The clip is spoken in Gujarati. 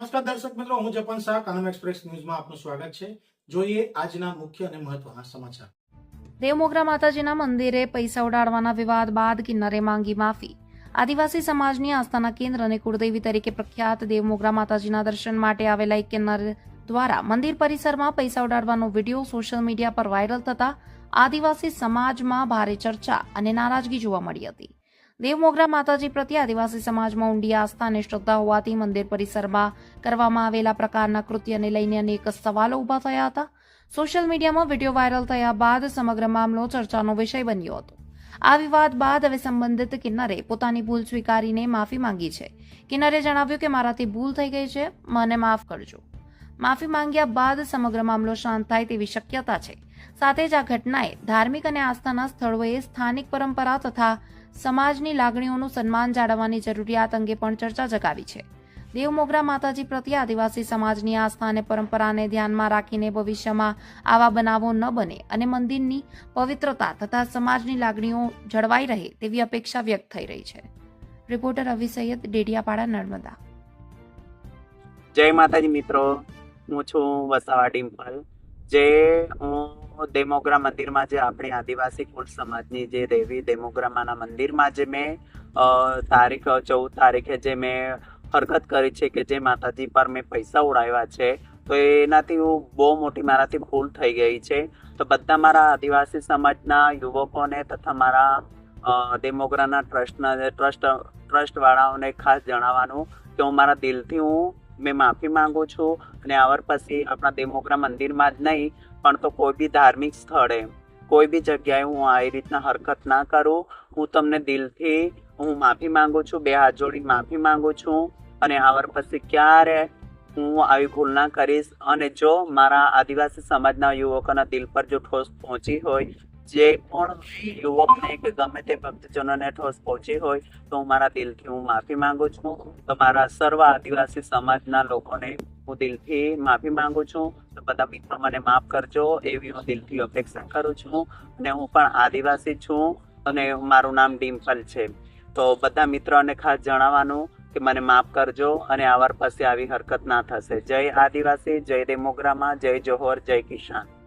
નમસ્કાર દર્શક મિત્રો, હું જપન શાહ, કાનમ એક્સપ્રેસ ન્યૂઝમાં આપનું સ્વાગત છે. જોઈએ આજના મુખ્ય અને મહત્વના સમાચાર. દેવમોગરા માતાજીના મંદિરે પૈસા ઉડાડવાના વિવાદ બાદ કિન્નરે માંગી માફી. આદિવાસી સમાજની આસ્થાના કેન્દ્ર અને કુળદેવી તરીકે પ્રખ્યાત દેવમોગરા માતાજીના દર્શન માટે આવેલા એક કિન્નર દ્વારા મંદિર પરિસરમાં પૈસા ઉડાડવાનો વિડીયો સોશિયલ મીડિયા પર વાયરલ થતા આદિવાસી સમાજમાં ભારે ચર્ચા અને નારાજગી જોવા મળી હતી. દેવમોગરા માતાજી પ્રત્યે આદિવાસી સમાજમાં ઊંડી આસ્થા અને શ્રદ્ધા હોવાથી મંદિર પરિસરમાં કરવામાં આવેલા પ્રકારના કૃત્યને લઈને અનેક સવાલો ઉભા થયા હતા. સોશિયલ મીડિયામાં વિડીયો વાયરલ થયા બાદ સમગ્ર મામલો ચર્ચાનો વિષય બન્યો હતો. આ વિવાદ બાદ હવે સંબંધિત કિન્નરે પોતાની ભૂલ સ્વીકારીને માફી માંગી છે. કિન્નરે જણાવ્યું કે મારાથી ભૂલ થઈ ગઈ છે, મને માફ કરજો. માફી માંગ્યા બાદ સમગ્ર મામલો શાંત થાય તેવી શક્યતા છે. સાથે જ આ ઘટનાએ ધાર્મિક અને આસ્થાના સ્થળોએ સ્થાનિક પરંપરા તથા સમાજની લાગણીઓનું સન્માન જાળવવાની જરૂરિયાત અંગે પણ ચર્ચા જગાવી છે. દેવમોગરા માતાજી પ્રત્યે આદિવાસી સમાજની આસ્થા અને પરંપરાને ધ્યાનમાં રાખીને ભવિષ્યમાં આવા બનાવો ન બને અને મંદિરની પવિત્રતા તથા સમાજની લાગણીઓ જળવાઈ રહે તેવી અપેક્ષા વ્યક્ત થઈ રહી છે. રિપોર્ટર અવી સૈયદ, ડેડિયાપાડા, નર્મદા. જય માતાજી મિત્રો, હું છું વસાવા ડિમ્પલ. જે હું દેવમોગરા મંદિરમાં જે આપણી આદિવાસી કુળ સમાજની જે દેવી દેવમોગરામાના મંદિરમાં જે મેં તારીખ 14 તારીખે જે મેં હરકત કરી છે કે જે માતાજી પર મેં પૈસા ઉડાવ્યા છે, તો એનાથી હું બહુ મોટી મારાથી ભૂલ થઈ ગઈ છે. તો બધા મારા આદિવાસી સમાજના યુવકોને તથા મારા દેવમોગરાના ટ્રસ્ટવાળાઓને ખાસ જણાવવાનું કે હું મારા દિલથી મેં માફી માંગુ છું. અને આવર પછી આપણા દેવમોગરા મંદિરમાં જ નહીં પણ તો કોઈ બી ધાર્મિક સ્થળે કોઈ બી જગ્યાએ હું આવી રીતના હરકત ના કરું. હું તમને દિલથી માફી માંગુ છું, બે હાથ જોડી માફી માંગુ છું. અને આવર પછી ક્યારે હું આવી ભૂલ ના કરીશ. અને જો મારા આદિવાસી સમાજના યુવકોના દિલ પર જો ઠોસ પહોંચી હોય, જે પણ યુવકને કે ગમે તે ભક્તજનોને ઠોસ પહોંચી હોય, તો હું મારા દિલથી માફી માંગુ છું. તો મારા સર્વ આદિવાસી સમાજના લોકોને હું દિલથી માફી માંગુ છું. તો બધા મિત્રો મને માફ કરજો એવી હું દિલથી અપેક્ષા કરું છું. અને હું પણ આદિવાસી છું અને મારું નામ ડિમ્પલ છે. તો બધા મિત્રોને ખાસ જણાવવાનું કે મને માફ કરજો અને આવર પછી આવી હરકત ના થશે. જય આદિવાસી, જય દેવમોગરામાં, જય જોહર, જય કિસાન.